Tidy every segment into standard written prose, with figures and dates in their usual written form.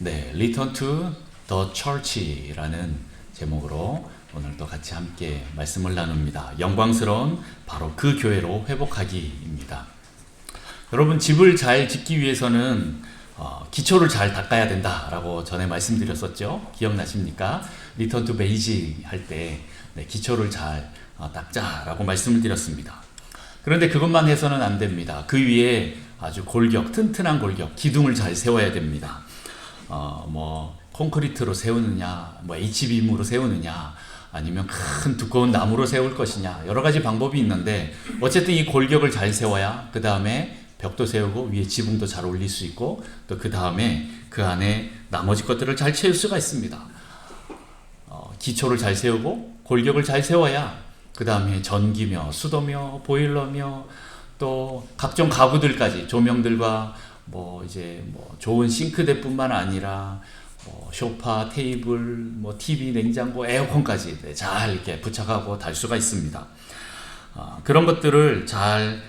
네, Return to the Church라는 제목으로 오늘도 같이 함께 말씀을 나눕니다. 영광스러운 바로 그 교회로 회복하기입니다. 여러분, 집을 잘 짓기 위해서는 기초를 잘 닦아야 된다라고 전에 말씀드렸었죠. 기억나십니까? Return to Basic 할 때 기초를 잘 닦자라고 말씀을 드렸습니다. 그런데 그것만 해서는 안 됩니다. 그 위에 아주 튼튼한 골격, 기둥을 잘 세워야 됩니다. 콘크리트로 세우느냐, H빔으로 세우느냐, 아니면 큰 두꺼운 나무로 세울 것이냐, 여러 가지 방법이 있는데, 어쨌든 이 골격을 잘 세워야 그 다음에 벽도 세우고 위에 지붕도 잘 올릴 수 있고, 또 그 다음에 그 안에 나머지 것들을 잘 채울 수가 있습니다. 기초를 잘 세우고 골격을 잘 세워야 그 다음에 전기며 수도며 보일러며 또 각종 가구들까지, 조명들과 좋은 싱크대뿐만 아니라 소파, 테이블, TV, 냉장고, 에어컨까지 잘 이렇게 부착하고 달 수가 있습니다. 그런 것들을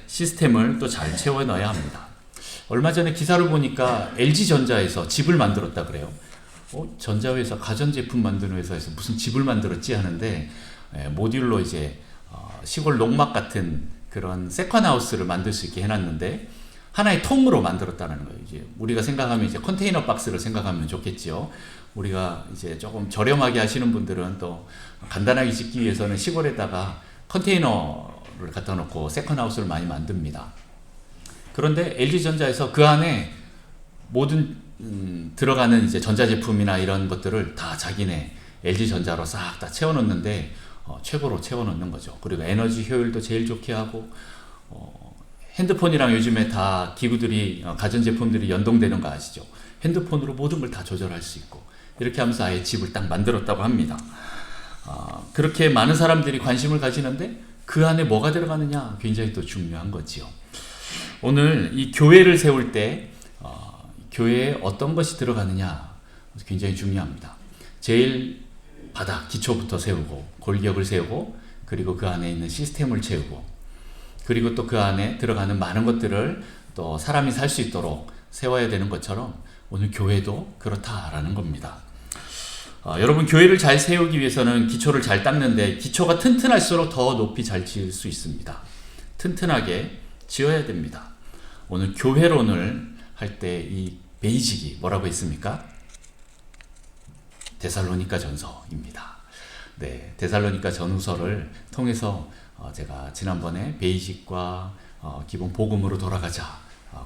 시스템을 또 잘 채워 넣어야 합니다. 얼마 전에 기사를 보니까 LG전자에서 집을 만들었다 그래요. 전자회사, 가전제품 만드는 회사에서 무슨 집을 만들었지 하는데, 모듈로 시골 농막 같은 그런 세컨하우스를 만들 수 있게 해놨는데, 하나의 통으로 만들었다는 거예요. 우리가 생각하면 컨테이너 박스를 생각하면 좋겠지요. 우리가 조금 저렴하게 하시는 분들은 또 간단하게 짓기 위해서는 시골에다가 컨테이너를 갖다 놓고 세컨하우스를 많이 만듭니다. 그런데 LG전자에서 그 안에 모든 들어가는 전자제품이나 이런 것들을 다 자기네 LG전자로 싹 다 채워놓는데, 최고로 채워놓는 거죠. 그리고 에너지 효율도 제일 좋게 하고, 핸드폰이랑 요즘에 다 기구들이, 가전제품들이 연동되는 거 아시죠? 핸드폰으로 모든 걸 다 조절할 수 있고, 이렇게 하면서 아예 집을 딱 만들었다고 합니다. 그렇게 많은 사람들이 관심을 가지는데 그 안에 뭐가 들어가느냐, 굉장히 또 중요한 거지요. 오늘 이 교회를 세울 때 교회에 어떤 것이 들어가느냐 굉장히 중요합니다. 제일 바닥, 기초부터 세우고, 골격을 세우고, 그리고 그 안에 있는 시스템을 채우고, 그리고 또 그 안에 들어가는 많은 것들을 또 사람이 살 수 있도록 세워야 되는 것처럼 오늘 교회도 그렇다라는 겁니다. 여러분, 교회를 잘 세우기 위해서는 기초를 잘 닦는데, 기초가 튼튼할수록 더 높이 잘 지을 수 있습니다. 튼튼하게 지어야 됩니다. 오늘 교회론을 할 때 이 베이직이 뭐라고 했습니까? 데살로니가 전서입니다. 네, 데살로니가 전후서를 통해서 제가 지난번에 베이직과 기본 복음으로 돌아가자,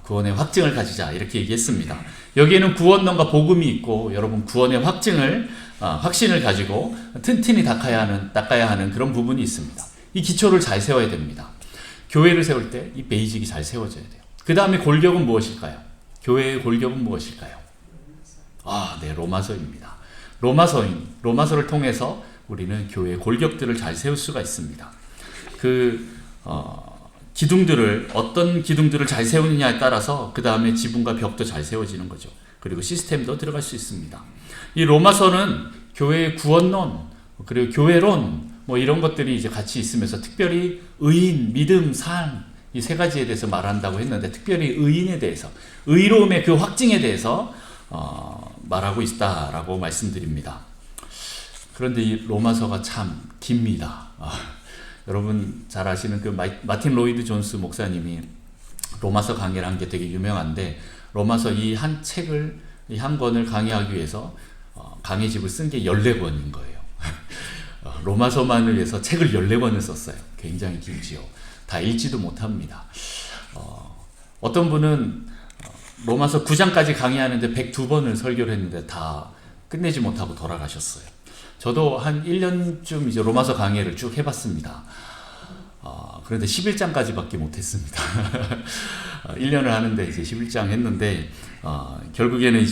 구원의 확증을 가지자, 이렇게 얘기했습니다. 여기에는 구원론과 복음이 있고, 여러분, 구원의 확신을 가지고 튼튼히 닦아야 하는 그런 부분이 있습니다. 이 기초를 잘 세워야 됩니다. 교회를 세울 때 이 베이직이 잘 세워져야 돼요. 그 다음에 골격은 무엇일까요? 교회의 골격은 무엇일까요? 네, 로마서입니다. 로마서를 통해서 우리는 교회의 골격들을 잘 세울 수가 있습니다. 어떤 기둥들을 잘 세우느냐에 따라서 그 다음에 지붕과 벽도 잘 세워지는 거죠. 그리고 시스템도 들어갈 수 있습니다. 이 로마서는 교회의 구원론, 그리고 교회론, 이런 것들이 같이 있으면서, 특별히 의인, 믿음, 삶, 이 세 가지에 대해서 말한다고 했는데, 특별히 의인에 대해서, 의로움의 그 확증에 대해서 말하고 있다라고 말씀드립니다. 그런데 이 로마서가 참 깁니다. 여러분 잘 아시는 그 마틴 로이드 존스 목사님이 로마서 강의를 한 게 되게 유명한데, 로마서 이 한 책을, 이 한 권을 강의하기 위해서 강의집을 쓴 게 14권인 거예요. 로마서만을 위해서 책을 14권을 썼어요. 굉장히 길지요. 다 읽지도 못합니다. 어떤 분은 로마서 9장까지 강의하는데 102번을 설교를 했는데 다 끝내지 못하고 돌아가셨어요. 저도 한 1년쯤 로마서 강의를 쭉 해봤습니다. 그런데 11장까지밖에 못했습니다. 1년을 하는데 11장 했는데, 결국에는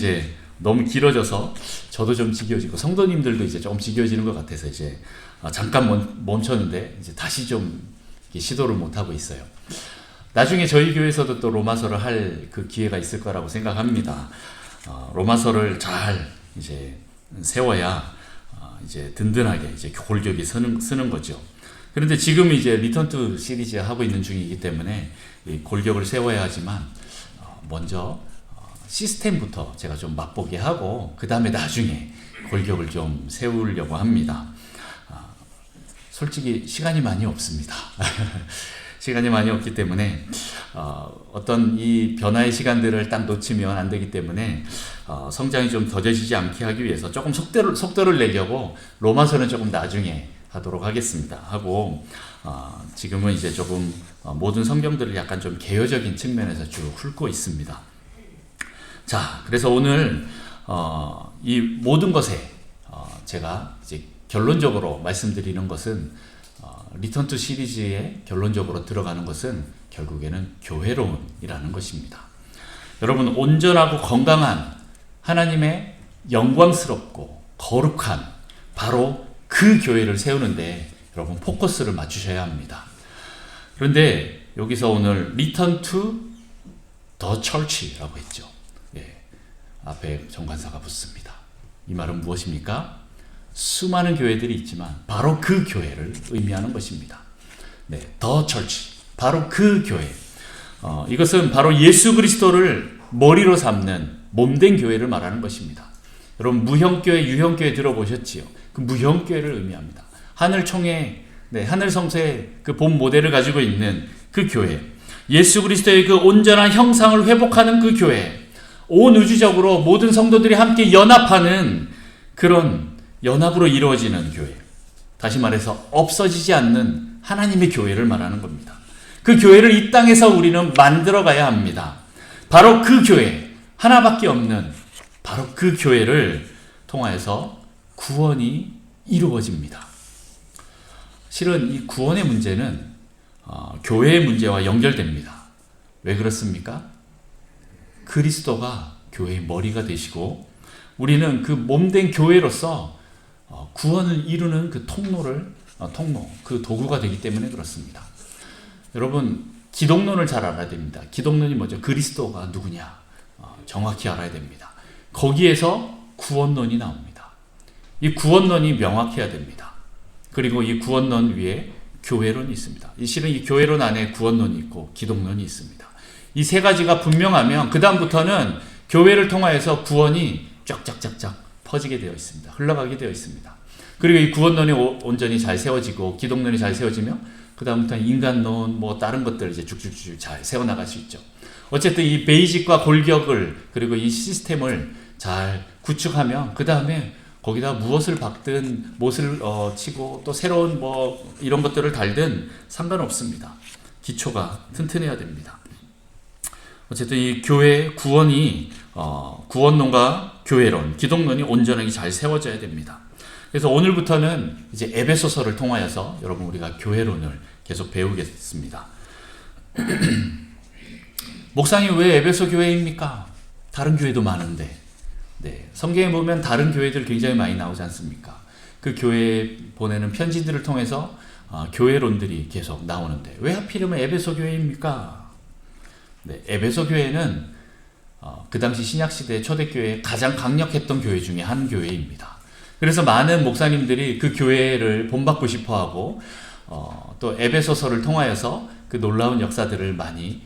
너무 길어져서 저도 좀 지겨워지고, 성도님들도 조금 지겨워지는 것 같아서 잠깐 멈췄는데 다시 좀 시도를 못하고 있어요. 나중에 저희 교회에서도 또 로마서를 할 그 기회가 있을 거라고 생각합니다. 로마서를 잘 세워야 든든하게 골격이 쓰는 거죠. 그런데 지금 리턴 투 시리즈 하고 있는 중이기 때문에 이 골격을 세워야 하지만, 먼저 시스템부터 제가 좀 맛보게 하고 그 다음에 나중에 골격을 좀 세우려고 합니다. 솔직히 시간이 많이 없습니다. 시간이 많이 없기 때문에 어떤 이 변화의 시간들을 딱 놓치면 안 되기 때문에 성장이 좀 더뎌지지 않게 하기 위해서 조금 속도를 내려고 로마서는 조금 나중에 하도록 하겠습니다. 하고 지금은 이제 조금 모든 성경들을 약간 좀 개요적인 측면에서 쭉 훑고 있습니다. 자, 그래서 오늘 이 모든 것에 제가 이제 결론적으로 말씀드리는 것은 리턴 투 시리즈에 결론적으로 들어가는 것은 결국에는 교회론이라는 것입니다. 여러분, 온전하고 건강한 하나님의 영광스럽고 거룩한 바로 그 교회를 세우는데 여러분 포커스를 맞추셔야 합니다. 그런데 여기서 오늘 리턴 투 더 철치라고 했죠. 예, 앞에 정관사가 붙습니다. 이 말은 무엇입니까? 수많은 교회들이 있지만 바로 그 교회를 의미하는 것입니다. 네, 더 철치, 바로 그 교회. 이것은 바로 예수 그리스도를 머리로 삼는 몸된 교회를 말하는 것입니다. 여러분, 무형교회, 유형교회 들어보셨지요? 그 무형교회를 의미합니다. 하늘총회, 네, 하늘성소의 그 본 모델을 가지고 있는 그 교회, 예수 그리스도의 그 온전한 형상을 회복하는 그 교회, 온 우주적으로 모든 성도들이 함께 연합하는 그런 연합으로 이루어지는 교회, 다시 말해서 없어지지 않는 하나님의 교회를 말하는 겁니다. 그 교회를 이 땅에서 우리는 만들어 가야 합니다. 바로 그 교회, 하나밖에 없는 바로 그 교회를 통하여서 구원이 이루어집니다. 실은 이 구원의 문제는 교회의 문제와 연결됩니다. 왜 그렇습니까? 그리스도가 교회의 머리가 되시고 우리는 그 몸된 교회로서 구원을 이루는 그 그 도구가 되기 때문에 그렇습니다. 여러분, 기독론을 잘 알아야 됩니다. 기독론이 뭐죠? 그리스도가 누구냐? 정확히 알아야 됩니다. 거기에서 구원론이 나옵니다. 이 구원론이 명확해야 됩니다. 그리고 이 구원론 위에 교회론이 있습니다. 실은 이 교회론 안에 구원론이 있고 기독론이 있습니다. 이 세 가지가 분명하면 그 다음부터는 교회를 통하여서 구원이 쫙쫙쫙쫙 퍼지게 되어 있습니다. 흘러가게 되어 있습니다. 그리고 이 구원론이 온전히 잘 세워지고 기독론이 잘 세워지면 그 다음부터는 인간론, 뭐 다른 것들 이제 쭉쭉쭉 잘 세워나갈 수 있죠. 어쨌든 이 베이직과 골격을 그리고 이 시스템을 잘 구축하면 그 다음에 거기다 무엇을 박든 못을 치고 또 새로운 뭐 이런 것들을 달든 상관없습니다. 기초가 튼튼해야 됩니다. 어쨌든 이 교회 구원이 구원론과 교회론, 기독론이 온전하게 잘 세워져야 됩니다. 그래서 오늘부터는 이제 에베소서를 통하여서 여러분 우리가 교회론을 계속 배우겠습니다. 목사님, 왜 에베소 교회입니까? 다른 교회도 많은데. 네, 성경에 보면 다른 교회들 굉장히 많이 나오지 않습니까? 그 교회에 보내는 편지들을 통해서 교회론들이 계속 나오는데 왜 하필이면 에베소 교회입니까? 네, 에베소 교회는 그 당시 신약시대 초대교회의 가장 강력했던 교회 중에 한 교회입니다. 그래서 많은 목사님들이 그 교회를 본받고 싶어하고 또 에베소서를 통하여서 그 놀라운 역사들을 많이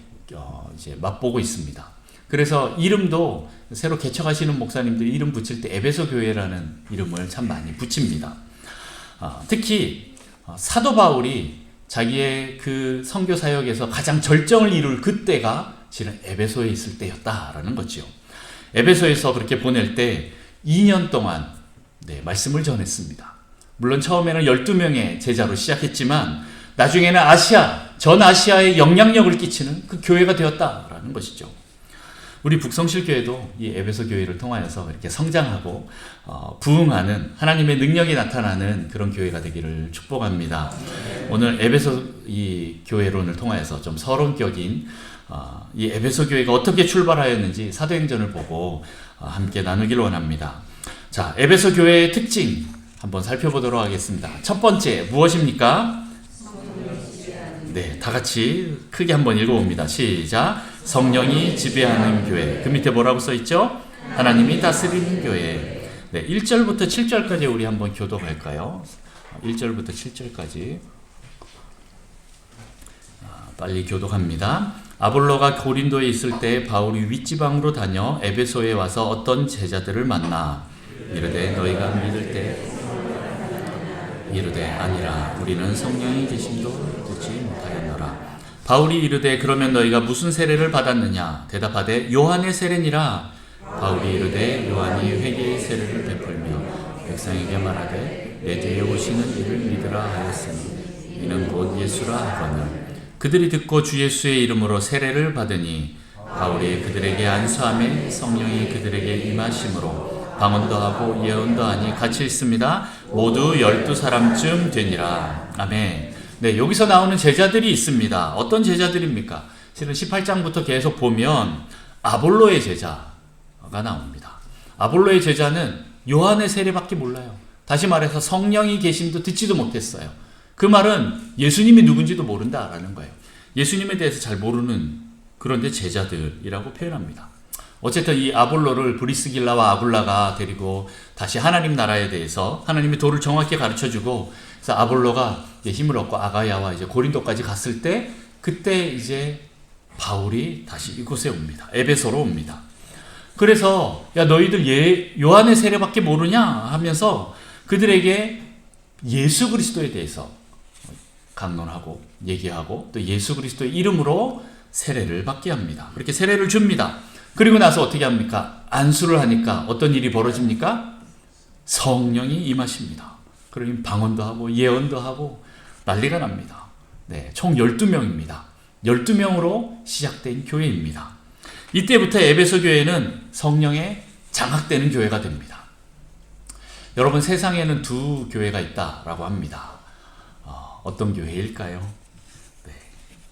이제 맛보고 있습니다. 그래서 이름도 새로 개척하시는 목사님들이 이름 붙일 때 에베소 교회라는 이름을 참 많이 붙입니다. 특히 사도 바울이 자기의 그 선교 사역에서 가장 절정을 이룰 그때가 실은 에베소에 있을 때였다라는 거죠. 에베소에서 그렇게 보낼 때 2년 동안 말씀을 전했습니다. 물론 처음에는 12명의 제자로 시작했지만 나중에는 전 아시아에 영향력을 끼치는 그 교회가 되었다라는 것이죠. 우리 북성실교회도 이 에베소 교회를 통하여서 이렇게 성장하고 부흥하는 하나님의 능력이 나타나는 그런 교회가 되기를 축복합니다. 오늘 에베소 이 교회론을 통하여서 좀 서론격인 이 에베소 교회가 어떻게 출발하였는지 사도행전을 보고 함께 나누기를 원합니다. 자, 에베소 교회의 특징 한번 살펴보도록 하겠습니다. 첫 번째 무엇입니까? 네, 다 같이 크게 한번 읽어봅니다. 시작. 성령이 지배하는 교회. 그 밑에 뭐라고 써있죠? 하나님이 다스리는 교회. 네, 1절부터 7절까지 우리 한번 교독할까요? 1절부터 7절까지 빨리 교독합니다. 아볼로가 고린도에 있을 때 바울이 윗지방으로 다녀 에베소에 와서 어떤 제자들을 만나 이르되 너희가 믿을 때 이르되 아니라 우리는 성령이 계심도 듣지 못하였노라. 바울이 이르되 그러면 너희가 무슨 세례를 받았느냐? 대답하되 요한의 세례니라. 바울이 이르되 요한이 회개의 세례를 베풀며 백성에게 말하되 내 뒤에 오시는 이를 믿으라 하였으니 이는 곧 예수라 하거늘. 그들이 듣고 주 예수의 이름으로 세례를 받으니 바울이 그들에게 안수하며 성령이 그들에게 임하심으로 방언도 하고 예언도 하니 같이 있습니다. 모두 12사람쯤 되니라. 아멘. 네, 여기서 나오는 제자들이 있습니다. 어떤 제자들입니까? 실은 18장부터 계속 보면 아볼로의 제자가 나옵니다. 아볼로의 제자는 요한의 세례밖에 몰라요. 다시 말해서 성령이 계심도 듣지도 못했어요. 그 말은 예수님이 누군지도 모른다라는 거예요. 예수님에 대해서 잘 모르는 그런데 제자들이라고 표현합니다. 어쨌든 이 아볼로를 브리스길라와 아굴라가 데리고 다시 하나님 나라에 대해서 하나님의 도를 정확히 가르쳐주고, 그래서 아볼로가 힘을 얻고 아가야와 이제 고린도까지 갔을 때, 그때 이제 바울이 다시 이곳에 옵니다. 에베소로 옵니다. 그래서 야 너희들 요한의 세례밖에 모르냐 하면서 그들에게 예수 그리스도에 대해서 강론하고 얘기하고 또 예수 그리스도의 이름으로 세례를 받게 합니다. 그렇게 세례를 줍니다. 그리고 나서 어떻게 합니까? 안수를 하니까 어떤 일이 벌어집니까? 성령이 임하십니다. 그러니 방언도 하고 예언도 하고 난리가 납니다. 네, 총 12명입니다. 12명으로 시작된 교회입니다. 이때부터 에베소 교회는 성령에 장악되는 교회가 됩니다. 여러분, 세상에는 두 교회가 있다라고 합니다. 어떤 교회일까요? 네,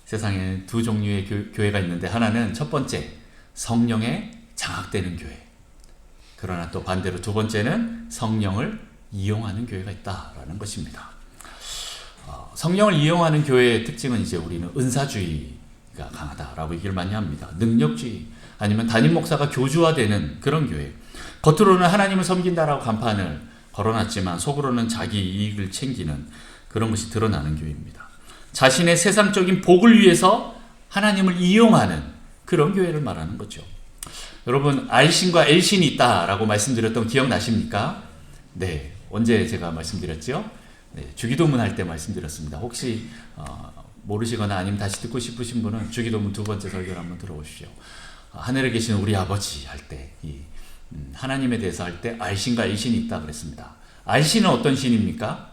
세상에 두 종류의 교회가 있는데, 하나는 첫 번째 성령에 장악되는 교회, 그러나 또 반대로 두 번째는 성령을 이용하는 교회가 있다라는 것입니다. 성령을 이용하는 교회의 특징은 이제 우리는 은사주의가 강하다라고 얘기를 많이 합니다. 능력주의, 아니면 담임 목사가 교주화되는 그런 교회. 겉으로는 하나님을 섬긴다라고 간판을 걸어놨지만 속으로는 자기 이익을 챙기는 그런 것이 드러나는 교회입니다. 자신의 세상적인 복을 위해서 하나님을 이용하는 그런 교회를 말하는 거죠. 여러분, R신과 L신이 있다라고 말씀드렸던 거 기억나십니까? 네, 언제 제가 말씀드렸죠? 네, 주기도문 할 때 말씀드렸습니다. 혹시 모르시거나 아니면 다시 듣고 싶으신 분은 주기도문 두 번째 설교를 한번 들어보십시오. 하늘에 계신 우리 아버지 할 때, 하나님에 대해서 할 때 R신과 L신이 있다 그랬습니다. R신은 어떤 신입니까?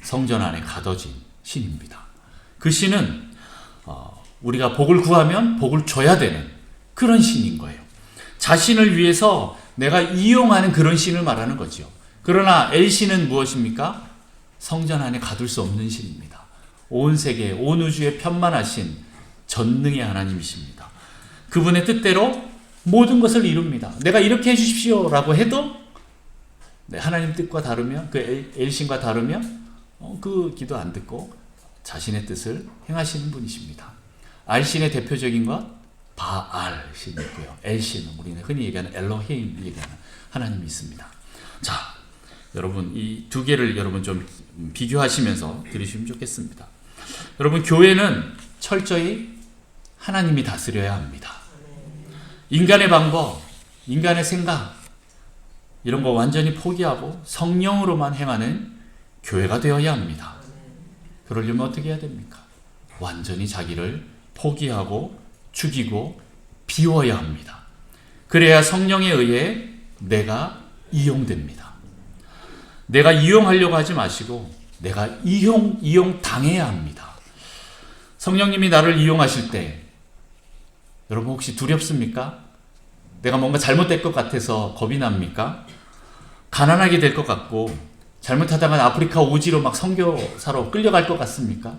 성전 안에 가둬진 신입니다. 그 신은 우리가 복을 구하면 복을 줘야 되는 그런 신인 거예요. 자신을 위해서 내가 이용하는 그런 신을 말하는 거죠. 그러나 L신은 무엇입니까? 성전 안에 가둘 수 없는 신입니다. 온 세계, 온 우주에 편만하신 전능의 하나님이십니다. 그분의 뜻대로 모든 것을 이룹니다. 내가 이렇게 해주십시오 라고 해도 하나님 뜻과 다르면, 그 L신과 다르면 그 기도 안 듣고 자신의 뜻을 행하시는 분이십니다. R신의 대표적인 것 바알신이고요. L신은 우리는 흔히 얘기하는 엘로힘 얘기하는 하나님이 있습니다. 자, 여러분, 이 두 개를 여러분 좀 비교하시면서 들으시면 좋겠습니다. 여러분, 교회는 철저히 하나님이 다스려야 합니다. 인간의 방법, 인간의 생각 이런 거 완전히 포기하고 성령으로만 행하는 교회가 되어야 합니다. 그러려면 어떻게 해야 됩니까? 완전히 자기를 포기하고 죽이고 비워야 합니다. 그래야 성령에 의해 내가 이용됩니다. 내가 이용하려고 하지 마시고 내가 이용당해야 합니다. 성령님이 나를 이용하실 때 여러분 혹시 두렵습니까? 내가 뭔가 잘못될 것 같아서 겁이 납니까? 가난하게 될 것 같고 잘못하다가 아프리카 오지로 막 선교사로 끌려갈 것 같습니까?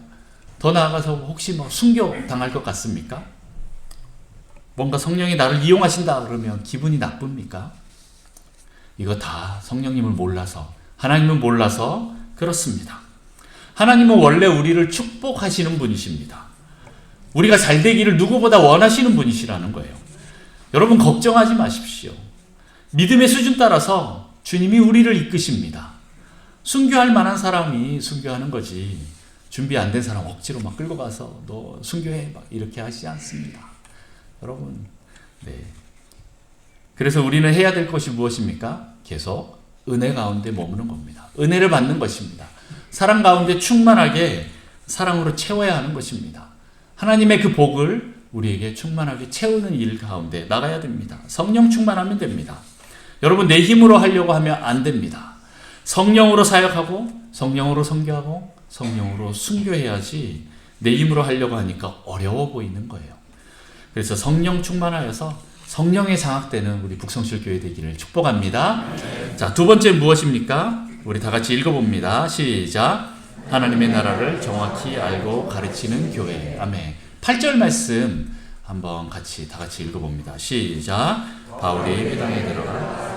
더 나아가서 혹시 순교 당할 것 같습니까? 뭔가 성령이 나를 이용하신다 그러면 기분이 나쁩니까? 이거 다 성령님을 몰라서, 하나님을 몰라서 그렇습니다. 하나님은 원래 우리를 축복하시는 분이십니다. 우리가 잘 되기를 누구보다 원하시는 분이시라는 거예요. 여러분, 걱정하지 마십시오. 믿음의 수준 따라서 주님이 우리를 이끄십니다. 순교할 만한 사람이 순교하는 거지, 준비 안 된 사람 억지로 막 끌고 가서 너 순교해 막 이렇게 하시지 않습니다. 여러분, 네. 그래서 우리는 해야 될 것이 무엇입니까? 계속 은혜 가운데 머무는 겁니다. 은혜를 받는 것입니다. 사랑 가운데 충만하게 사랑으로 채워야 하는 것입니다. 하나님의 그 복을 우리에게 충만하게 채우는 일 가운데 나가야 됩니다. 성령 충만하면 됩니다. 여러분, 내 힘으로 하려고 하면 안 됩니다. 성령으로 사역하고 성령으로 선교하고 성령으로 순교해야지 내 힘으로 하려고 하니까 어려워 보이는 거예요. 그래서 성령 충만하여서 성령에 장악되는 우리 북성실 교회 되기를 축복합니다. 자, 두 번째 무엇입니까? 우리 다 같이 읽어봅니다. 시작. 하나님의 나라를 정확히 알고 가르치는 교회. 아멘. 8절 말씀 한번 같이 다 같이 읽어봅니다. 시작. 바울이 회당에 들어가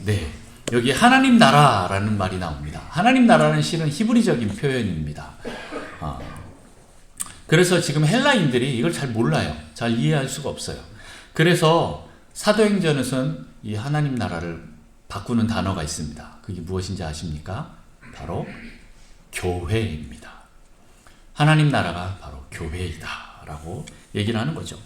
네, 여기 하나님 나라라는 말이 나옵니다. 하나님 나라는 실은 히브리적인 표현입니다. 그래서 지금 헬라인들이 이걸 잘 몰라요. 잘 이해할 수가 없어요. 그래서 사도행전에서는 이 하나님 나라를 바꾸는 단어가 있습니다. 그게 무엇인지 아십니까? 바로 교회입니다. 하나님 나라가 바로 교회이다 라고 얘기를 하는 거죠.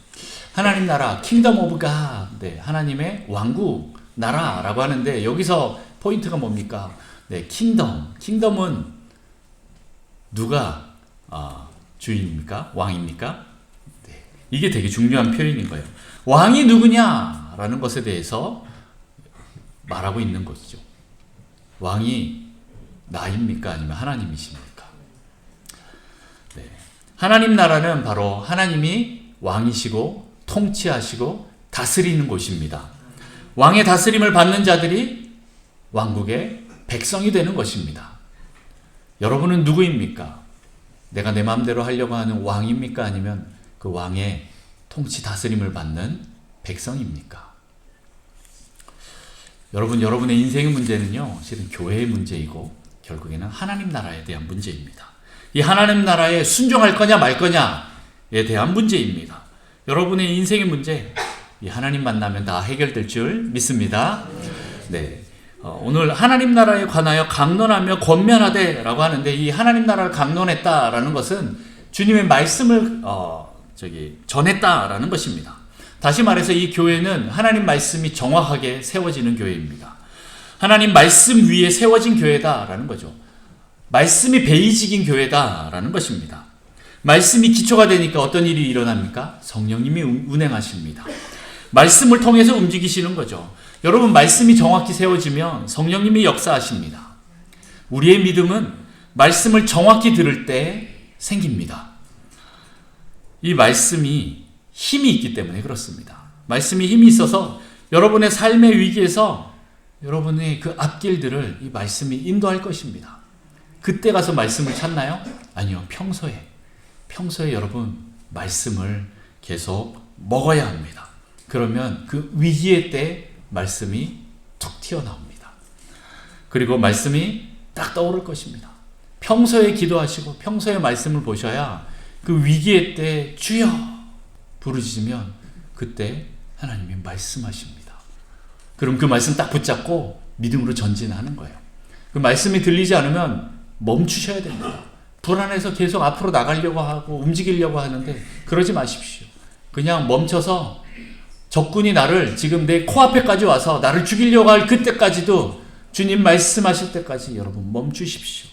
하나님 나라, 킹덤 오브 갓, 네, 하나님의 왕국 나라라고 하는데 여기서 포인트가 뭡니까? 네, 킹덤은 누가 주인입니까? 왕입니까? 네, 이게 되게 중요한 표현인 거예요. 왕이 누구냐라는 것에 대해서 말하고 있는 것이죠. 왕이 나입니까? 아니면 하나님이십니까? 네. 하나님 나라는 바로 하나님이 왕이시고 통치하시고 다스리는 곳입니다. 왕의 다스림을 받는 자들이 왕국의 백성이 되는 것입니다. 여러분은 누구입니까? 내가 내 마음대로 하려고 하는 왕입니까? 아니면 그 왕의 통치 다스림을 받는 백성입니까? 여러분의 인생의 문제는요, 실은 교회의 문제이고 결국에는 하나님 나라에 대한 문제입니다. 이 하나님 나라에 순종할 거냐 말 거냐에 대한 문제입니다. 여러분의 인생의 문제, 이 하나님 만나면 다 해결될 줄 믿습니다. 네, 오늘 하나님 나라에 관하여 강론하며 권면하되라고 하는데, 이 하나님 나라를 강론했다라는 것은 주님의 말씀을 전했다라는 것입니다. 다시 말해서 이 교회는 하나님 말씀이 정확하게 세워지는 교회입니다. 하나님 말씀 위에 세워진 교회다라는 거죠. 말씀이 베이직인 교회다라는 것입니다. 말씀이 기초가 되니까 어떤 일이 일어납니까? 성령님이 운행하십니다. 말씀을 통해서 움직이시는 거죠. 여러분, 말씀이 정확히 세워지면 성령님이 역사하십니다. 우리의 믿음은 말씀을 정확히 들을 때 생깁니다. 이 말씀이 힘이 있기 때문에 그렇습니다. 말씀이 힘이 있어서 여러분의 삶의 위기에서 여러분의 그 앞길들을 이 말씀이 인도할 것입니다. 그때 가서 말씀을 찾나요? 아니요. 평소에 여러분 말씀을 계속 먹어야 합니다. 그러면 그 위기의 때 말씀이 툭 튀어나옵니다. 그리고 말씀이 딱 떠오를 것입니다. 평소에 기도하시고 평소에 말씀을 보셔야 그 위기의 때 주여 부르짖으면 그때 하나님이 말씀하십니다. 그럼 그 말씀 딱 붙잡고 믿음으로 전진하는 거예요. 그 말씀이 들리지 않으면 멈추셔야 됩니다. 불안해서 계속 앞으로 나가려고 하고 움직이려고 하는데 그러지 마십시오. 그냥 멈춰서 적군이 나를 지금 내 코앞에까지 와서 나를 죽이려고 할 그때까지도 주님 말씀하실 때까지 여러분 멈추십시오.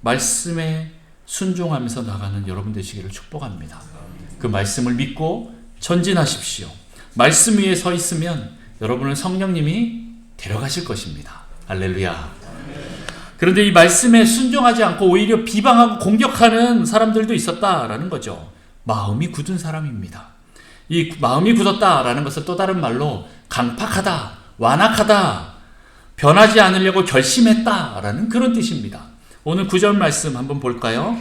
말씀에 순종하면서 나가는 여러분 되시기를 축복합니다. 그 말씀을 믿고 전진하십시오. 말씀 위에 서 있으면 여러분을 성령님이 데려가실 것입니다. 할렐루야. 그런데 이 말씀에 순종하지 않고 오히려 비방하고 공격하는 사람들도 있었다라는 거죠. 마음이 굳은 사람입니다. 이 마음이 굳었다라는 것은 또 다른 말로 강팍하다, 완악하다, 변하지 않으려고 결심했다라는 그런 뜻입니다. 오늘 9절 말씀 한번 볼까요?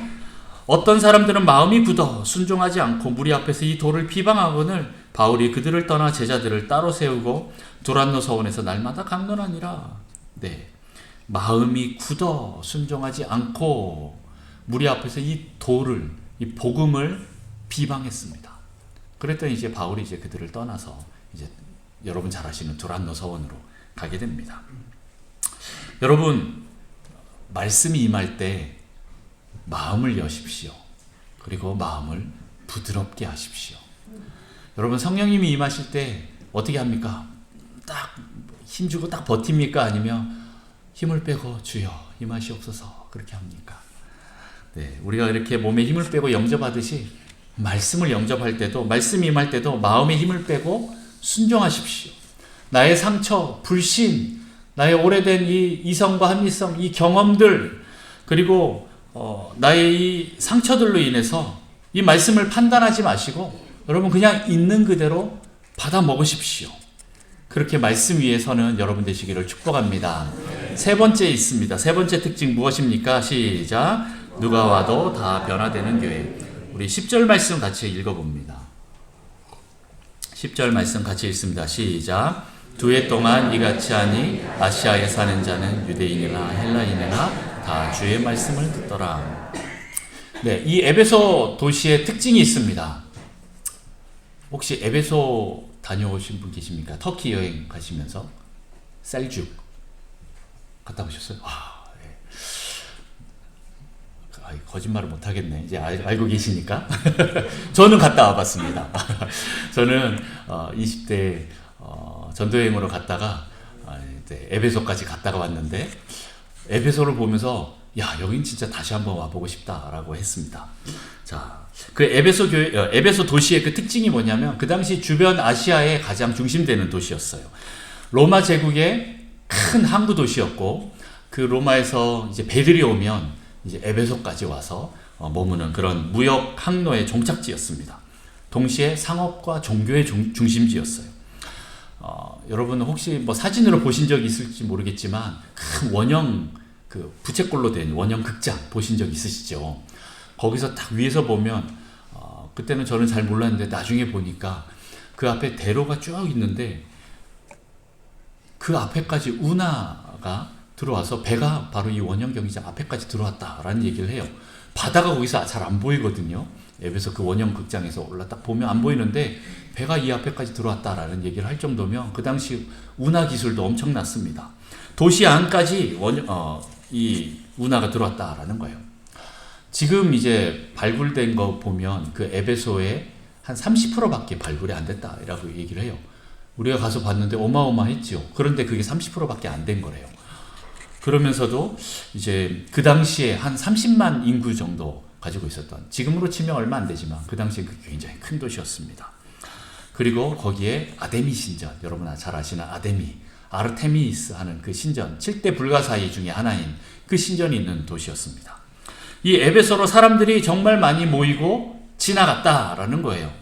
어떤 사람들은 마음이 굳어 순종하지 않고 무리 앞에서 이 도를 비방하거늘 바울이 그들을 떠나 제자들을 따로 세우고 두란노 서원에서 날마다 강론하니라. 네, 마음이 굳어 순종하지 않고 무리 앞에서 이 도를, 이 복음을 비방했습니다. 그랬더니 이제 바울이 이제 그들을 떠나서 이제 여러분 잘 아시는 두란노 서원으로 가게 됩니다. 여러분, 말씀이 임할 때 마음을 여십시오. 그리고 마음을 부드럽게 하십시오. 여러분, 성령님이 임하실 때 어떻게 합니까? 딱 힘주고 딱 버팁니까? 아니면 힘을 빼고 주여 임하시옵소서 그렇게 합니까? 네, 우리가 이렇게 몸에 힘을 빼고 영접하듯이 말씀을 영접할 때도, 말씀이 임할 때도 마음에 힘을 빼고 순종하십시오. 나의 상처, 불신, 나의 오래된 이 이성과 합리성, 이 경험들, 그리고 나의 이 상처들로 인해서 이 말씀을 판단하지 마시고 여러분 그냥 있는 그대로 받아 먹으십시오. 그렇게 말씀 위에 서는 여러분 되시기를 축복합니다. 세 번째 있습니다. 세 번째 특징 무엇입니까? 시작. 누가 와도 다 변화되는 교회. 우리 10절 말씀 같이 읽어봅니다. 10절 말씀 같이 읽습니다. 시작. 2해 동안 이같이 하니 아시아에 사는 자는 유대인이나 헬라인이나 다 주의 말씀을 듣더라. 네, 이 에베소 도시의 특징이 있습니다. 혹시 에베소 다녀오신 분 계십니까? 터키 여행 가시면서 셀죽 갔다 오셨어요? 네. 거짓말을 못 하겠네. 이제 알고 계시니까. 저는 갔다 와봤습니다. 저는 20대 전도여행으로 갔다가 이제 에베소까지 갔다가 왔는데 에베소를 보면서 야, 여긴 진짜 다시 한번 와보고 싶다라고 했습니다. 자, 그 에베소 도시의 그 특징이 뭐냐면 그 당시 주변 아시아의 가장 중심되는 도시였어요. 로마 제국의 큰 항구 도시였고 그 로마에서 이제 배들이 오면 이제 에베소까지 와서 머무는 그런 무역 항로의 종착지였습니다. 동시에 상업과 종교의 중심지였어요. 여러분 혹시 뭐 사진으로 보신 적이 있을지 모르겠지만 큰 원형 그 부채꼴로 된 원형 극장 보신 적 있으시죠? 거기서 딱 위에서 보면 그때는 저는 잘 몰랐는데 나중에 보니까 그 앞에 대로가 쭉 있는데 그 앞에까지 운하가 들어와서 배가 바로 이 원형 경기장 앞에까지 들어왔다라는 얘기를 해요. 바다가 거기서 잘 안 보이거든요. 에베소 그 원형 극장에서 올라 딱 보면 안 보이는데 배가 이 앞에까지 들어왔다라는 얘기를 할 정도면 그 당시 운하 기술도 엄청났습니다. 도시 안까지 이 운하가 들어왔다라는 거예요. 지금 이제 발굴된 거 보면 그 에베소에 한 30%밖에 발굴이 안 됐다라고 얘기를 해요. 우리가 가서 봤는데 어마어마했죠. 그런데 그게 30%밖에 안 된 거래요. 그러면서도 이제 그 당시에 한 30만 인구 정도 가지고 있었던, 지금으로 치면 얼마 안 되지만 그 당시에 굉장히 큰 도시였습니다. 그리고 거기에 아데미 신전, 여러분 잘 아시는 아르테미스 하는 그 신전, 7대 불가사의 중에 하나인 그 신전이 있는 도시였습니다. 이 에베소로 사람들이 정말 많이 모이고 지나갔다라는 거예요.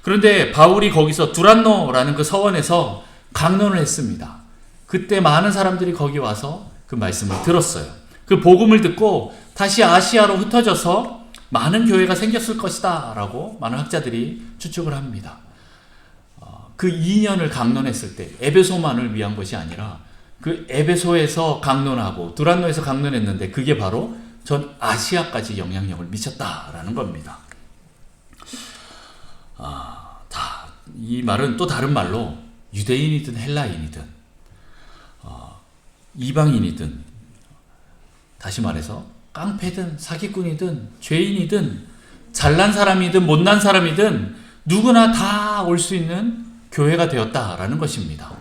그런데 바울이 거기서 두란노라는 그 서원에서 강론을 했습니다. 그때 많은 사람들이 거기 와서 그 말씀을 들었어요. 그 복음을 듣고 다시 아시아로 흩어져서 많은 교회가 생겼을 것이다 라고 많은 학자들이 추측을 합니다. 그 2년을 강론했을 때 에베소만을 위한 것이 아니라 그 에베소에서 강론하고 두란노에서 강론했는데 그게 바로 전 아시아까지 영향력을 미쳤다라는 겁니다. 이 말은 또 다른 말로 유대인이든 헬라인이든 이방인이든, 다시 말해서 깡패든 사기꾼이든 죄인이든 잘난 사람이든 못난 사람이든 누구나 다 올 수 있는 교회가 되었다라는 것입니다.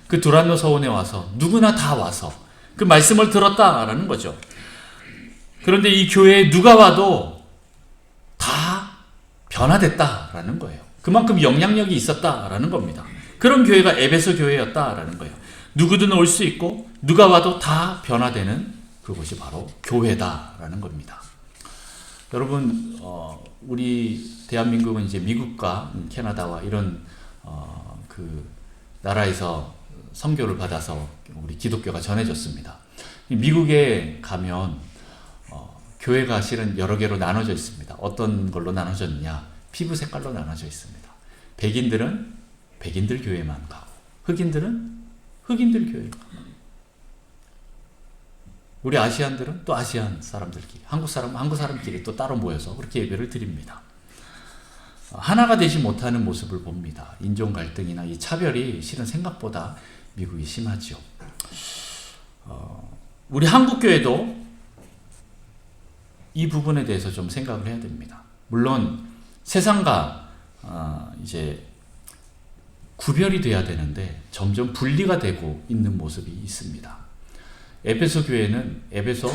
그 두란노 서원에 와서 누구나 다 와서 그 말씀을 들었다라는 거죠. 그런데 이 교회에 누가 와도 다 변화됐다라는 거예요. 그만큼 영향력이 있었다라는 겁니다. 그런 교회가 에베소 교회였다라는 거예요. 누구든 올 수 있고 누가 와도 다 변화되는 그것이 바로 교회다라는 겁니다. 여러분, 우리 대한민국은 이제 미국과 캐나다와 이런 그 나라에서 선교를 받아서 우리 기독교가 전해졌습니다. 미국에 가면 교회가 실은 여러 개로 나눠져 있습니다. 어떤 걸로 나눠졌느냐? 피부 색깔로 나눠져 있습니다. 백인들은 백인들 교회만 가고, 흑인들은 흑인들 교회. 우리 아시안들은 또 아시안 사람들끼리, 한국 사람끼리 또 따로 모여서 그렇게 예배를 드립니다. 하나가 되지 못하는 모습을 봅니다. 인종 갈등이나 이 차별이 실은 생각보다 미국이 심하죠. 우리 한국교회도 이 부분에 대해서 좀 생각을 해야 됩니다. 물론 세상과 이제 구별이 돼야 되는데 점점 분리가 되고 있는 모습이 있습니다. 에베소 교회는 에베소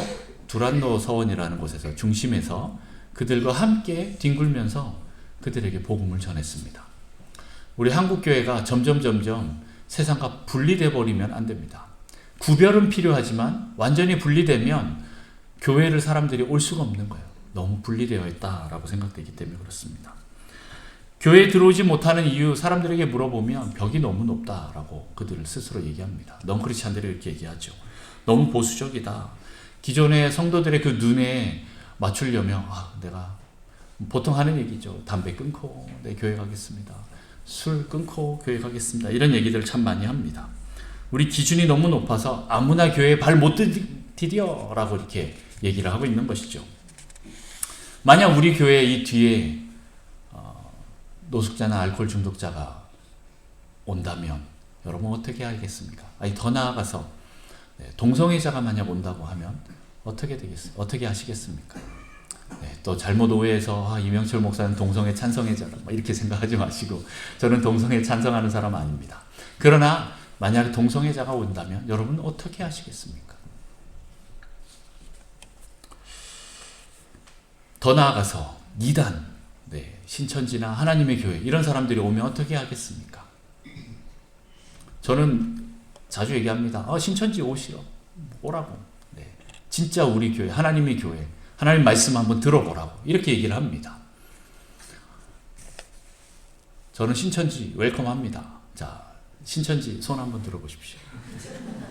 두란노 서원이라는 곳에서 중심에서 그들과 함께 뒹굴면서 그들에게 복음을 전했습니다. 우리 한국교회가 점점 세상과 분리돼 버리면 안 됩니다. 구별은 필요하지만 완전히 분리되면 교회를 사람들이 올 수가 없는 거예요. 너무 분리되어 있다라고 생각되기 때문에 그렇습니다. 교회에 들어오지 못하는 이유 사람들에게 물어보면 벽이 너무 높다라고 그들 스스로 얘기합니다. 넌크리스찬들이 이렇게 얘기하죠. 너무 보수적이다. 기존의 성도들의 그 눈에 맞추려면 내가 보통 하는 얘기죠. 담배 끊고 교회 가겠습니다. 술 끊고 교회 가겠습니다. 이런 얘기들을 참 많이 합니다. 우리 기준이 너무 높아서 아무나 교회에 발 못 디뎌라고 이렇게 얘기를 하고 있는 것이죠. 만약 우리 교회 이 뒤에 노숙자나 알코올 중독자가 온다면 여러분 어떻게 하겠습니까? 더 나아가서 동성애자가 만약 온다고 하면 어떻게 되겠어요? 어떻게 하시겠습니까? 또 잘못 오해해서 이명철 목사는 동성애 찬성애자다 이렇게 생각하지 마시고, 저는 동성애 찬성하는 사람 아닙니다. 그러나 만약 동성애자가 온다면 여러분 어떻게 하시겠습니까? 더 나아가서 이단, 신천지나 하나님의 교회 이런 사람들이 오면 어떻게 하겠습니까? 저는 자주 얘기합니다. 신천지 오라고. 진짜 우리 교회, 하나님의 교회, 하나님 말씀 한번 들어보라고 이렇게 얘기를 합니다. 저는 신천지 웰컴합니다. 자, 신천지 손 한번 들어보십시오.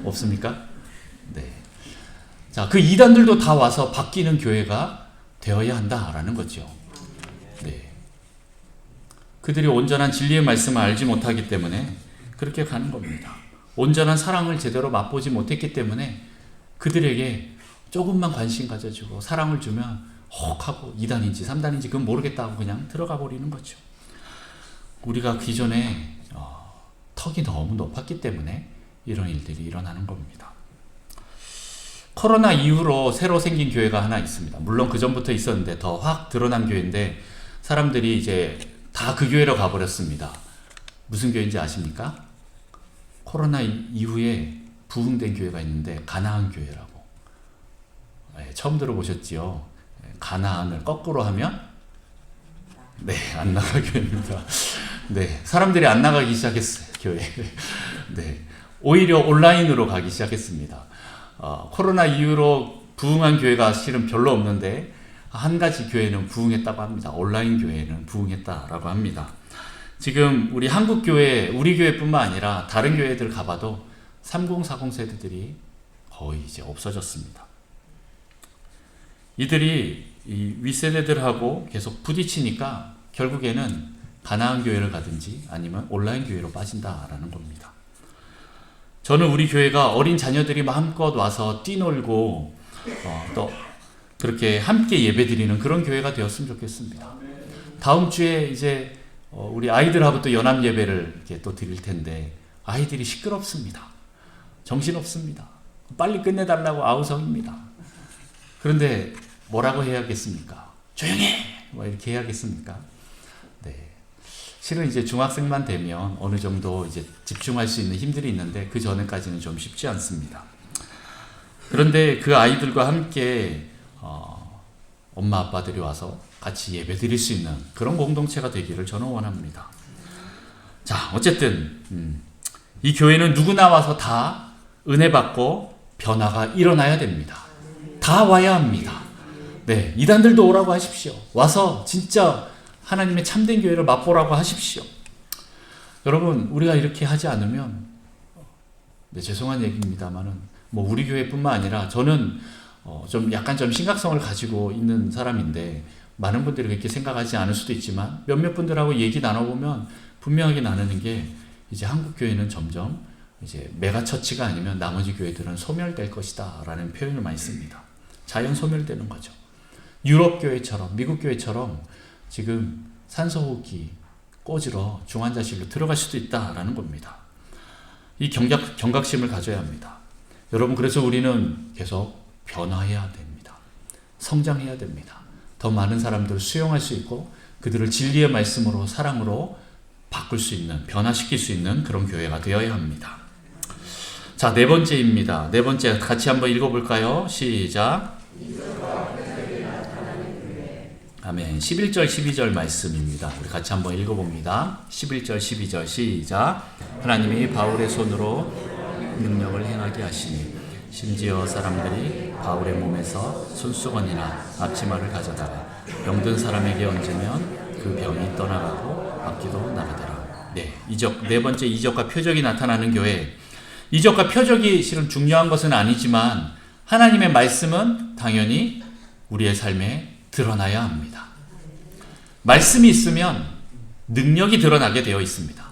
없습니까? 자, 그 이단들도 다 와서 바뀌는 교회가 되어야 한다라는 거죠. 그들이 온전한 진리의 말씀을 알지 못하기 때문에 그렇게 가는 겁니다. 온전한 사랑을 제대로 맛보지 못했기 때문에 그들에게 조금만 관심 가져주고 사랑을 주면 혹하고 2단인지 3단인지 그건 모르겠다고 그냥 들어가 버리는 거죠. 우리가 기존에 턱이 너무 높았기 때문에 이런 일들이 일어나는 겁니다. 코로나 이후로 새로 생긴 교회가 하나 있습니다. 물론 그 전부터 있었는데 더 확 드러난 교회인데 사람들이 이제 다 그 교회로 가버렸습니다. 무슨 교회인지 아십니까? 코로나 이후에 부흥된 교회가 있는데 가나안 교회라고. 처음 들어보셨지요? 가나안을 거꾸로 하면 안나가 교회입니다. 사람들이 안 나가기 시작했어요, 교회. 오히려 온라인으로 가기 시작했습니다. 코로나 이후로 부흥한 교회가 실은 별로 없는데 한 가지 교회는 부흥했다고 합니다. 온라인 교회는 부흥했다라고 합니다. 지금 우리 한국 교회, 우리 교회뿐만 아니라 다른 교회들 가봐도 3040 세대들이 거의 이제 없어졌습니다. 이들이 이 윗세대들하고 계속 부딪히니까 결국에는 가나안 교회를 가든지 아니면 온라인 교회로 빠진다라는 겁니다. 저는 우리 교회가 어린 자녀들이 마음껏 와서 뛰놀고 또 그렇게 함께 예배드리는 그런 교회가 되었으면 좋겠습니다. 다음 주에 이제 우리 아이들하고 또 연합 예배를 이렇게 또 드릴 텐데 아이들이 시끄럽습니다. 정신없습니다. 빨리 끝내달라고 아우성입니다. 그런데 뭐라고 해야겠습니까? 조용해! 이렇게 해야겠습니까? 실은 이제 중학생만 되면 어느 정도 이제 집중할 수 있는 힘들이 있는데 그 전에까지는 좀 쉽지 않습니다. 그런데 그 아이들과 함께 엄마 아빠들이 와서 같이 예배 드릴 수 있는 그런 공동체가 되기를 저는 원합니다. 자, 어쨌든 이 교회는 누구나 와서 다 은혜 받고 변화가 일어나야 됩니다. 다 와야 합니다. 이단들도 오라고 하십시오. 와서 진짜 하나님의 참된 교회를 맛보라고 하십시오. 여러분, 우리가 이렇게 하지 않으면 죄송한 얘기입니다만은 우리 교회뿐만 아니라 저는 좀 약간 좀 심각성을 가지고 있는 사람인데 많은 분들이 그렇게 생각하지 않을 수도 있지만 몇몇 분들하고 얘기 나눠보면 분명하게 나누는 게 이제 한국 교회는 점점 이제 메가처치가 아니면 나머지 교회들은 소멸될 것이다 라는 표현을 많이 씁니다. 자연 소멸되는 거죠. 유럽 교회처럼 미국 교회처럼 지금 산소호흡기 꽂으러 중환자실로 들어갈 수도 있다라는 겁니다. 이 경각심을 가져야 합니다. 여러분, 그래서 우리는 계속 변화해야 됩니다. 성장해야 됩니다. 더 많은 사람들을 수용할 수 있고 그들을 진리의 말씀으로 사랑으로 바꿀 수 있는, 변화시킬 수 있는 그런 교회가 되어야 합니다. 자, 네 번째입니다. 네 번째 같이 한번 읽어볼까요? 시작. 아멘. 11절 12절 말씀입니다. 우리 같이 한번 읽어봅니다. 11절 12절 시작. 하나님이 바울의 손으로 능력을 행하게 하시니 심지어 사람들이 바울의 몸에서 손수건이나 앞치마를 가져다가 병든 사람에게 얹으면 그 병이 떠나가고 악기도 나가더라. 네, 네 번째 이적과 표적이 나타나는 교회. 이적과 표적이 실은 중요한 것은 아니지만 하나님의 말씀은 당연히 우리의 삶에 드러나야 합니다. 말씀이 있으면 능력이 드러나게 되어 있습니다.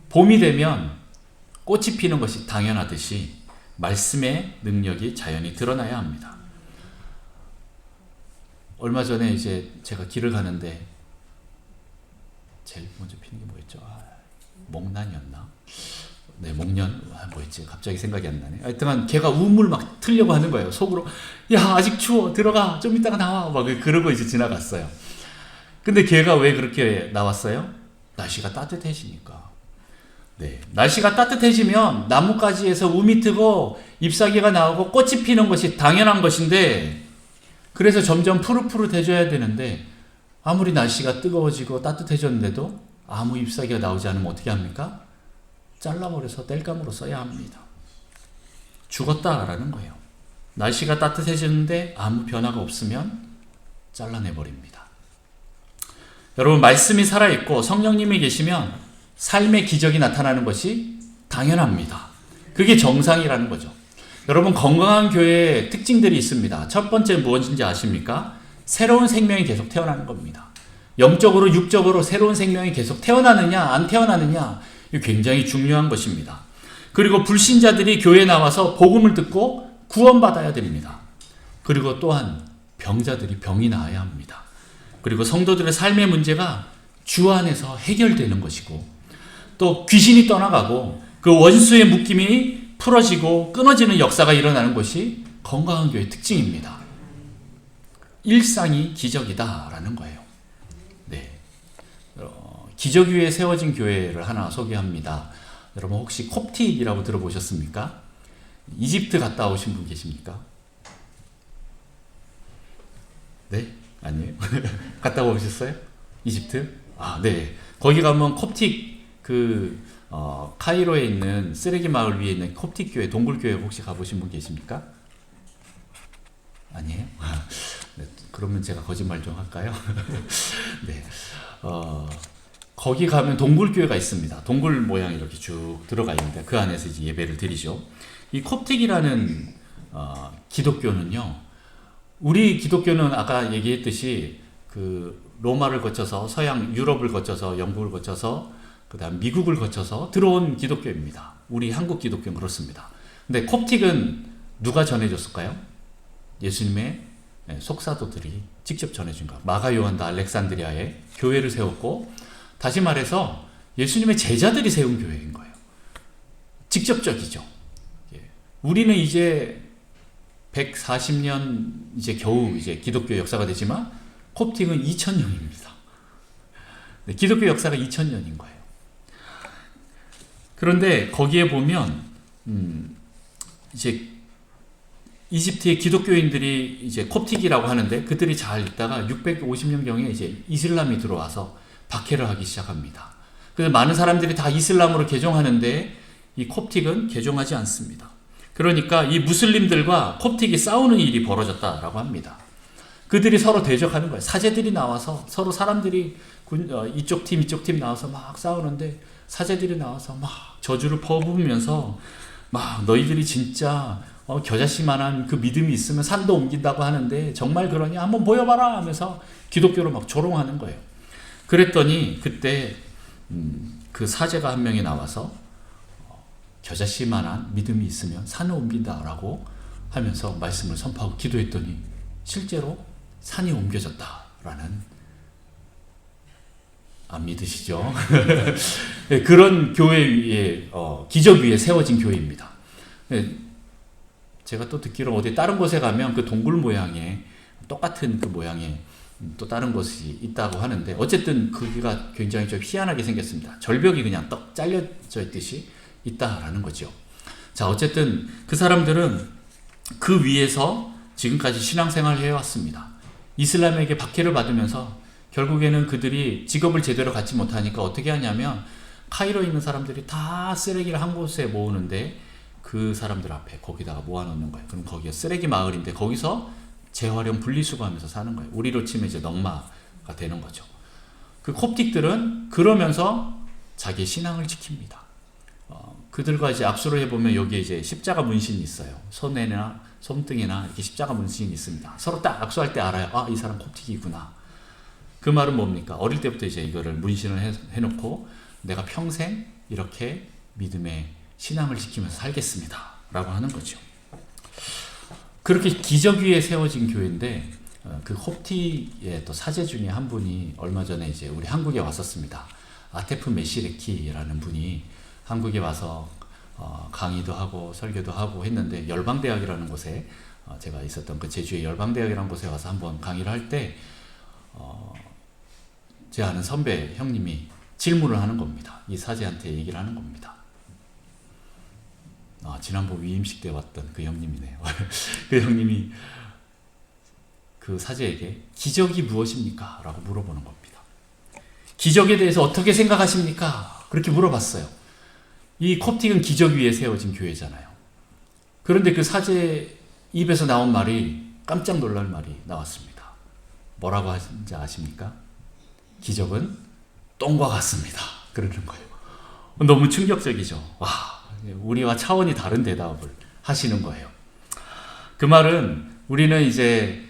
봄이 되면 꽃이 피는 것이 당연하듯이 말씀의 능력이 자연히 드러나야 합니다. 얼마 전에 이제 제가 길을 가는데 제일 먼저 피는 게 뭐였죠? 목란이었나? 네, 목련 뭐였지? 갑자기 생각이 안 나네. 하여튼 걔가 우물 막 틀려고 하는 거예요. 속으로 야 아직 추워 들어가 좀 이따가 나와 막 그러고 이제 지나갔어요. 근데 걔가 왜 그렇게 나왔어요? 날씨가 따뜻해지니까. 네, 날씨가 따뜻해지면 나뭇가지에서 우미 트고 잎사귀가 나오고 꽃이 피는 것이 당연한 것인데, 그래서 점점 푸릇푸릇해져야 되는데 아무리 날씨가 뜨거워지고 따뜻해졌는데도 아무 잎사귀가 나오지 않으면 어떻게 합니까? 잘라버려서 땔감으로 써야 합니다. 죽었다라는 거예요. 날씨가 따뜻해지는데 아무 변화가 없으면 잘라내버립니다. 여러분, 말씀이 살아있고 성령님이 계시면 삶의 기적이 나타나는 것이 당연합니다. 그게 정상이라는 거죠. 여러분, 건강한 교회의 특징들이 있습니다. 첫 번째 무엇인지 아십니까? 새로운 생명이 계속 태어나는 겁니다. 영적으로 육적으로 새로운 생명이 계속 태어나느냐 안 태어나느냐, 이거 굉장히 중요한 것입니다. 그리고 불신자들이 교회에 나와서 복음을 듣고 구원받아야 됩니다. 그리고 또한 병자들이 병이 나아야 합니다. 그리고 성도들의 삶의 문제가 주 안에서 해결되는 것이고, 또 귀신이 떠나가고 그 원수의 묶임이 풀어지고 끊어지는 역사가 일어나는 것이 건강한 교회의 특징입니다. 일상이 기적이다라는 거예요. 네, 기적 위에 세워진 교회를 하나 소개합니다. 여러분, 혹시 콥틱이라고 들어보셨습니까? 이집트 갔다 오신 분 계십니까? 네? 아니에요? 갔다 오셨어요? 이집트? 아, 네. 거기 가면 콥틱 카이로에 있는 쓰레기 마을 위에 있는 콥틱 교회, 동굴 교회 혹시 가보신 분 계십니까? 아니에요? 네, 그러면 제가 거짓말 좀 할까요? 네. 거기 가면 동굴 교회가 있습니다. 동굴 모양 이렇게 쭉 들어가 있는데 그 안에서 이제 예배를 드리죠. 이 콥틱이라는 기독교는요, 우리 기독교는 아까 얘기했듯이 그 로마를 거쳐서 서양 유럽을 거쳐서 영국을 거쳐서 그다음 미국을 거쳐서 들어온 기독교입니다. 우리 한국 기독교는 그렇습니다. 근데 콥틱은 누가 전해줬을까요? 예수님의 속사도들이 직접 전해준 거. 마가 요한도 알렉산드리아에 교회를 세웠고, 다시 말해서 예수님의 제자들이 세운 교회인 거예요. 직접적이죠. 우리는 이제 140년 이제 겨우 이제 기독교 역사가 되지만 콥틱은 2000년입니다. 네, 기독교 역사가 2000년인 거예요. 그런데 거기에 보면 이제 이집트의 기독교인들이 이제 콥틱이라고 하는데, 그들이 잘 있다가 650년경에 이제 이슬람이 들어와서 박해를 하기 시작합니다. 그래서 많은 사람들이 다 이슬람으로 개종하는데 이 콥틱은 개종하지 않습니다. 그러니까 이 무슬림들과 콥틱이 싸우는 일이 벌어졌다라고 합니다. 그들이 서로 대적하는 거예요. 사제들이 나와서 서로 사람들이 이쪽 팀 나와서 막 싸우는데, 사제들이 나와서 막 저주를 퍼부으면서 막 너희들이 진짜 겨자씨만한 그 믿음이 있으면 산도 옮긴다고 하는데 정말 그러냐? 한번 보여봐라 하면서 기독교로 막 조롱하는 거예요. 그랬더니 그때 그 사제가 한 명이 나와서 겨자씨만한 믿음이 있으면 산을 옮긴다라고 하면서 말씀을 선포하고 기도했더니 실제로 산이 옮겨졌다라는, 안 믿으시죠? 네, 그런 교회 위에 기적 위에 세워진 교회입니다. 네, 제가 또 듣기로 어디 다른 곳에 가면 그 동굴 모양의 똑같은 그 모양의 또 다른 곳이 있다고 하는데, 어쨌든 거기가 굉장히 좀 희한하게 생겼습니다. 절벽이 그냥 떡 잘려져 있듯이 있다라는 거죠. 자, 어쨌든 그 사람들은 그 위에서 지금까지 신앙생활을 해왔습니다. 이슬람에게 박해를 받으면서 결국에는 그들이 직업을 제대로 갖지 못하니까 어떻게 하냐면, 카이로에 있는 사람들이 다 쓰레기를 한 곳에 모으는데 그 사람들 앞에 거기다가 모아놓는 거예요. 그럼 거기가 쓰레기 마을인데 거기서 재활용 분리수거하면서 사는 거예요. 우리로 치면 이제 넝마가 되는 거죠. 그 콥틱들은 그러면서 자기의 신앙을 지킵니다. 그들과 이제 악수를 해보면 여기에 이제 십자가 문신이 있어요. 손에나 손등이나 이렇게 십자가 문신이 있습니다. 서로 딱 악수할 때 알아요. 아, 이 사람 콥틱이구나. 그 말은 뭡니까? 어릴 때부터 이제 이거를 문신을 해놓고 내가 평생 이렇게 믿음의 신앙을 지키면서 살겠습니다 라고 하는 거죠. 그렇게 기적 위에 세워진 교회인데, 그 콥틱의 또 사제 중에 한 분이 얼마 전에 이제 우리 한국에 왔었습니다. 아테프 메시레키라는 분이 한국에 와서 강의도 하고 설교도 하고 했는데, 열방대학이라는 곳에 제가 있었던 그 제주의 열방대학이라는 곳에 와서 한번 강의를 할 때 제 아는 선배 형님이 질문을 하는 겁니다. 이 사제한테 얘기를 하는 겁니다. 지난번 위임식 때 왔던 그 형님이네요. 그 형님이 그 사제에게 기적이 무엇입니까? 라고 물어보는 겁니다. 기적에 대해서 어떻게 생각하십니까? 그렇게 물어봤어요. 이 콥틱은 기적 위에 세워진 교회잖아요. 그런데 그 사제 입에서 나온 말이 깜짝 놀랄 말이 나왔습니다. 뭐라고 하신지 아십니까? 기적은 똥과 같습니다. 그러는 거예요. 너무 충격적이죠. 와, 우리와 차원이 다른 대답을 하시는 거예요. 그 말은 우리는 이제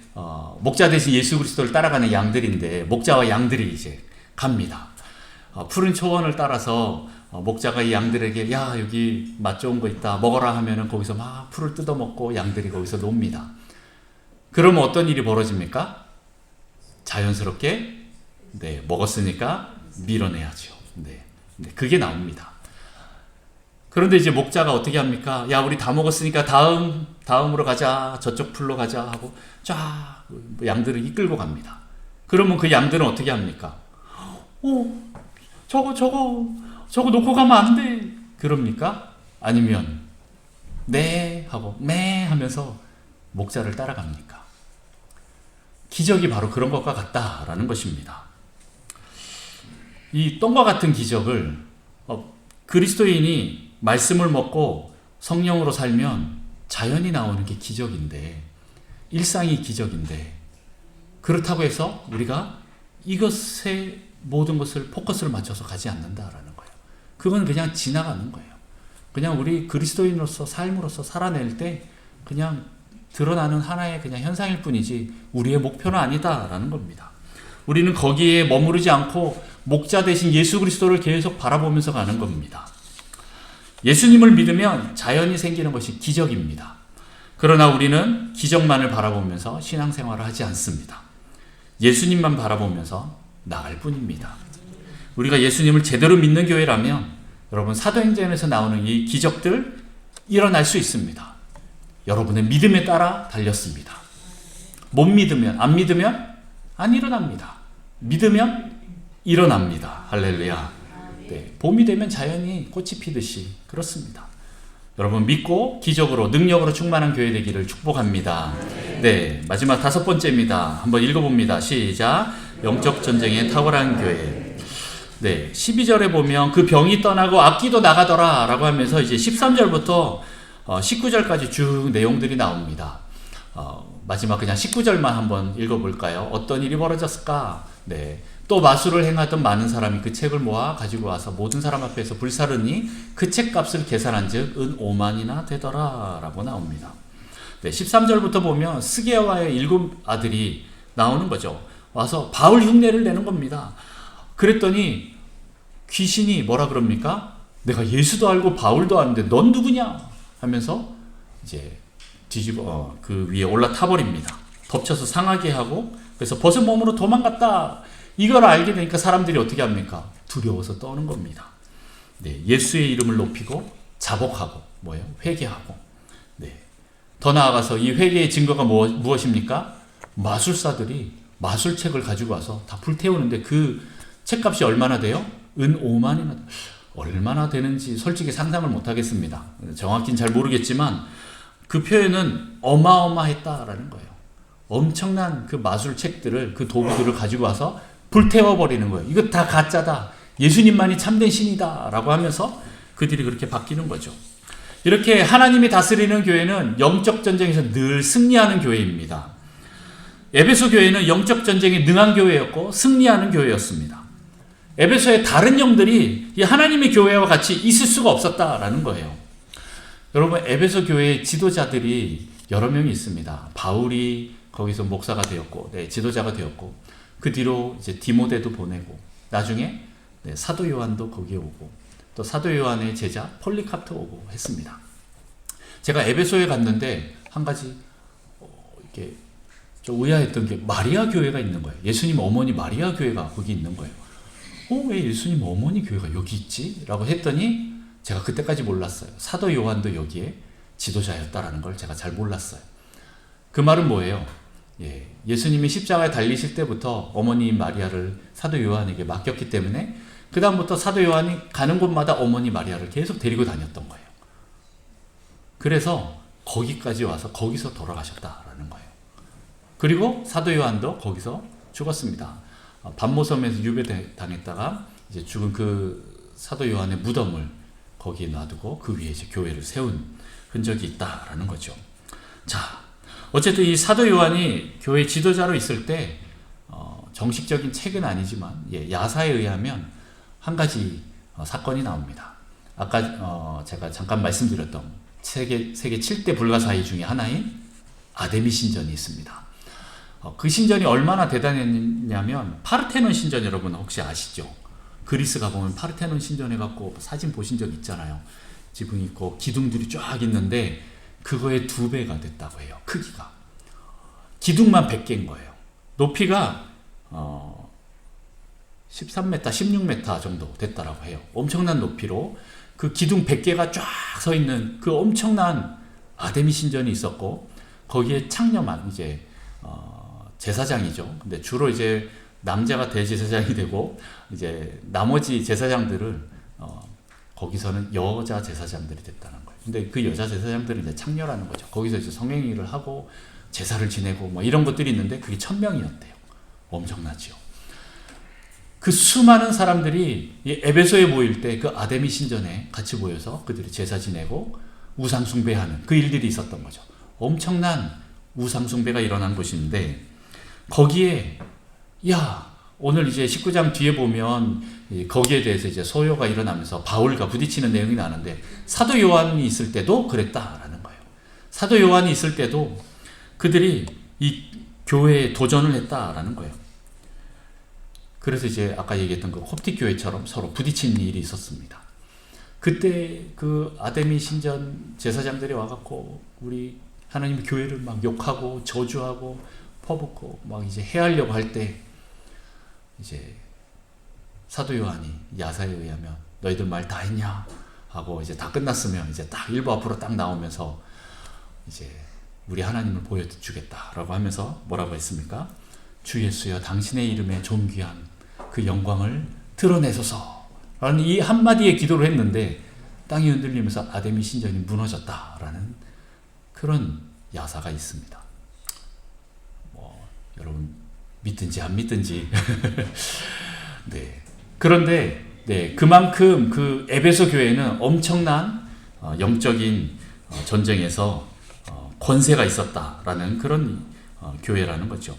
목자 대신 예수 그리스도를 따라가는 양들인데, 목자와 양들이 이제 갑니다. 푸른 초원을 따라서 목자가 이 양들에게 야, 여기 맛 좋은 거 있다 먹어라 하면은 거기서 막 풀을 뜯어먹고 양들이 거기서 놉니다. 그러면 어떤 일이 벌어집니까? 자연스럽게 먹었으니까 밀어내야죠. 그게 나옵니다. 그런데 이제 목자가 어떻게 합니까? 야, 우리 다 먹었으니까 다음으로 가자. 저쪽 풀로 가자 하고 쫙 양들을 이끌고 갑니다. 그러면 그 양들은 어떻게 합니까? 저거 놓고 가면 안 돼. 그럽니까? 아니면 네 하고 매 하면서 목자를 따라갑니까? 기적이 바로 그런 것과 같다라는 것입니다. 이 똥과 같은 기적을 그리스도인이 말씀을 먹고 성령으로 살면 자연히 나오는 게 기적인데, 일상이 기적인데, 그렇다고 해서 우리가 이것에 모든 것을 포커스를 맞춰서 가지 않는다라는 거예요. 그건 그냥 지나가는 거예요. 그냥 우리 그리스도인으로서 삶으로서 살아낼 때 그냥 드러나는 하나의 그냥 현상일 뿐이지 우리의 목표는 아니다라는 겁니다. 우리는 거기에 머무르지 않고 목자 대신 예수 그리스도를 계속 바라보면서 가는 겁니다. 예수님을 믿으면 자연히 생기는 것이 기적입니다. 그러나 우리는 기적만을 바라보면서 신앙생활을 하지 않습니다. 예수님만 바라보면서 나갈 뿐입니다. 우리가 예수님을 제대로 믿는 교회라면 여러분, 사도행전에서 나오는 이 기적들 일어날 수 있습니다. 여러분의 믿음에 따라 달렸습니다. 못 믿으면, 안 믿으면 안 일어납니다. 믿으면 일어납니다. 할렐루야. 봄이 되면 자연히 꽃이 피듯이 그렇습니다. 여러분, 믿고 기적으로 능력으로 충만한 교회 되기를 축복합니다. 마지막 5번째입니다. 한번 읽어봅니다. 시작. 영적 전쟁에 탁월한 교회. 12절에 보면 그 병이 떠나고 악기도 나가더라 라고 하면서 이제 13절부터 19절까지 쭉 내용들이 나옵니다. 마지막 그냥 19절만 한번 읽어볼까요? 어떤 일이 벌어졌을까? 또 마술을 행하던 많은 사람이 그 책을 모아 가지고 와서 모든 사람 앞에서 불사르니 그 책값을 계산한 즉 은 5만이나 되더라 라고 나옵니다. 13절부터 보면 스게와의 7 아들이 나오는 거죠. 와서 바울 흉내를 내는 겁니다. 그랬더니 귀신이 뭐라 그럽니까? 내가 예수도 알고 바울도 아는데 넌 누구냐? 하면서 이제 뒤집어 그 위에 올라타 버립니다. 덮쳐서 상하게 하고, 그래서 벗은 몸으로 도망갔다. 이걸 알게 되니까 사람들이 어떻게 합니까? 두려워서 떠는 겁니다. 예수의 이름을 높이고 자복하고 회개하고 더 나아가서 이 회개의 증거가 무엇입니까? 마술사들이 마술책을 가지고 와서 다 불태우는데 그 책값이 얼마나 돼요? 은 5만이나. 얼마나 되는지 솔직히 상상을 못하겠습니다. 정확히는 잘 모르겠지만 그 표현은 어마어마했다라는 거예요. 엄청난 그 마술책들을, 그 도구들을 가지고 와서 불태워버리는 거예요. 이거 다 가짜다. 예수님만이 참된 신이다 라고 하면서 그들이 그렇게 바뀌는 거죠. 이렇게 하나님이 다스리는 교회는 영적 전쟁에서 늘 승리하는 교회입니다. 에베소 교회는 영적 전쟁에 능한 교회였고 승리하는 교회였습니다. 에베소의 다른 영들이 이 하나님의 교회와 같이 있을 수가 없었다라는 거예요. 여러분, 에베소 교회의 지도자들이 여러 명이 있습니다. 바울이 거기서 목사가 되었고, 지도자가 되었고, 그 뒤로 이제 디모데도 보내고, 나중에 사도 요한도 거기에 오고, 또 사도 요한의 제자 폴리카토 오고 했습니다. 제가 에베소에 갔는데 한 가지 이렇게 좀 의아했던 게 마리아 교회가 있는 거예요. 예수님 어머니 마리아 교회가 거기 있는 거예요. 왜 예수님 어머니 교회가 여기 있지? 라고 했더니 제가 그때까지 몰랐어요. 사도 요한도 여기에 지도자였다라는 걸 제가 잘 몰랐어요. 그 말은 뭐예요? 예수님이 십자가에 달리실 때부터 어머니 마리아를 사도 요한에게 맡겼기 때문에 그 다음부터 사도 요한이 가는 곳마다 어머니 마리아를 계속 데리고 다녔던 거예요. 그래서 거기까지 와서 거기서 돌아가셨다라는 거예요. 그리고 사도 요한도 거기서 죽었습니다. 반모섬에서 유배당했다가 이제 죽은 그 사도 요한의 무덤을 거기에 놔두고 그 위에 이제 교회를 세운 흔적이 있다라는 거죠. 자, 어쨌든 이 사도 요한이 교회 지도자로 있을 때 정식적인 책은 아니지만 야사에 의하면 한 가지 사건이 나옵니다. 아까 제가 잠깐 말씀드렸던 세계 7대 불가사의 중에 하나인 아데미 신전이 있습니다. 그 신전이 얼마나 대단했냐면 파르테논 신전 여러분 혹시 아시죠? 그리스 가보면 파르테논 신전 해갖고 사진 보신 적 있잖아요. 지붕 있고 기둥들이 쫙 있는데 그거의 2배가 됐다고 해요. 크기가. 기둥만 100개인 거예요. 높이가 13m, 16m 정도 됐다라고 해요. 엄청난 높이로 그 기둥 100개가 쫙 서 있는 그 엄청난 아데미 신전이 있었고 거기에 창녀만 이제 제사장이죠. 근데 주로 이제 남자가 대제사장이 되고 이제 나머지 제사장들을 거기서는 여자 제사장들이 됐다는 거예요. 근데 그 여자 제사장들은 이제 창녀라는 거죠. 거기서 이제 성행위를 하고 제사를 지내고 뭐 이런 것들이 있는데 그게 1000명이었대요. 엄청나죠. 그 수많은 사람들이 에베소에 모일 때 그 아데미 신전에 같이 모여서 그들이 제사 지내고 우상 숭배하는 그 일들이 있었던 거죠. 엄청난 우상 숭배가 일어난 곳인데 거기에 오늘 이제 19장 뒤에 보면 거기에 대해서 이제 소요가 일어나면서 바울과 부딪히는 내용이 나는데 사도 요한이 있을 때도 그랬다라는 거예요. 사도 요한이 있을 때도 그들이 이 교회에 도전을 했다라는 거예요. 그래서 이제 아까 얘기했던 그 콥틱 교회처럼 서로 부딪히는 일이 있었습니다. 그때 그 아데미 신전 제사장들이 와갖고 우리 하나님 교회를 막 욕하고 저주하고 퍼붓고 막 이제 해하려고 할 때 이제 사도 요한이 야사에 의하면 너희들 말 다 했냐 하고 이제 다 끝났으면 이제 딱 일부 앞으로 딱 나오면서 이제 우리 하나님을 보여주겠다라고 하면서 뭐라고 했습니까? 주 예수여 당신의 이름에 존귀한 그 영광을 드러내소서 라는 이 한마디의 기도를 했는데 땅이 흔들리면서 아데미 신전이 무너졌다라는 그런 야사가 있습니다. 여러분 믿든지 안 믿든지 네. 그런데 그만큼 그 에베소 교회는 엄청난 영적인 전쟁에서 권세가 있었다라는 그런 교회라는 거죠.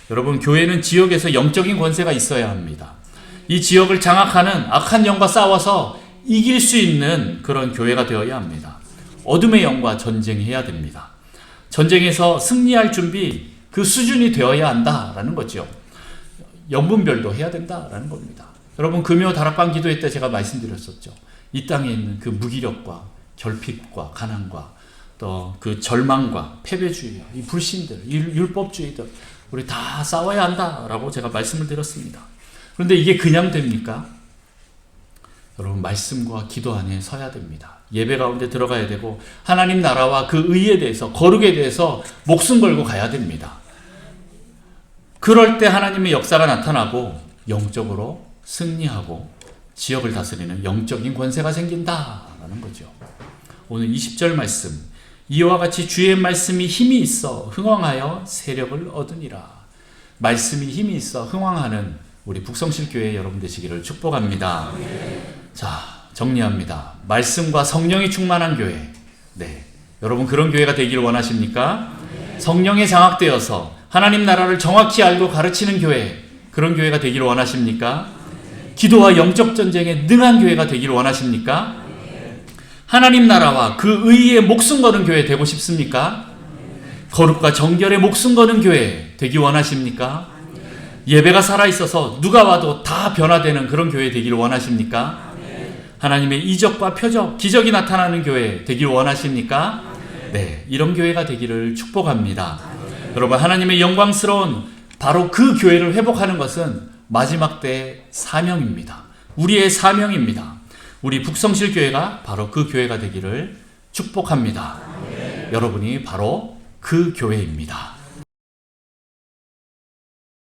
여러분 교회는 지역에서 영적인 권세가 있어야 합니다. 이 지역을 장악하는 악한 영과 싸워서 이길 수 있는 그런 교회가 되어야 합니다. 어둠의 영과 전쟁해야 됩니다. 전쟁에서 승리할 준비 그 수준이 되어야 한다라는 거죠. 영분별도 해야 된다라는 겁니다. 여러분 금요 다락방 기도회 때 제가 말씀드렸었죠. 이 땅에 있는 그 무기력과 결핍과 가난과 또 그 절망과 패배주의, 이 불신들, 율법주의들 우리 다 싸워야 한다라고 제가 말씀을 드렸습니다. 그런데 이게 그냥 됩니까? 여러분 말씀과 기도 안에 서야 됩니다. 예배 가운데 들어가야 되고 하나님 나라와 그 의에 대해서 거룩에 대해서 목숨 걸고 가야 됩니다. 그럴 때 하나님의 역사가 나타나고 영적으로 승리하고 지역을 다스리는 영적인 권세가 생긴다라는 거죠. 오늘 20절 말씀, 이와 같이 주의 말씀이 힘이 있어 흥왕하여 세력을 얻으니라. 말씀이 힘이 있어 흥왕하는 우리 북성실교회 여러분 되시기를 축복합니다. 자, 정리합니다. 말씀과 성령이 충만한 교회. 네, 여러분 그런 교회가 되기를 원하십니까? 성령에 장악되어서 하나님 나라를 정확히 알고 가르치는 교회, 그런 교회가 되기를 원하십니까? 기도와 영적 전쟁에 능한 교회가 되기를 원하십니까? 하나님 나라와 그 의에 목숨 거는 교회 되고 싶습니까? 거룩과 정결에 목숨 거는 교회 되기 원하십니까? 예배가 살아있어서 누가 와도 다 변화되는 그런 교회 되기를 원하십니까? 하나님의 이적과 표적, 기적이 나타나는 교회 되기를 원하십니까? 네, 이런 교회가 되기를 축복합니다. 여러분, 하나님의 영광스러운 바로 그 교회를 회복하는 것은 마지막 때의 사명입니다. 우리의 사명입니다. 우리 북성실교회가 바로 그 교회가 되기를 축복합니다. 여러분이 바로 그 교회입니다.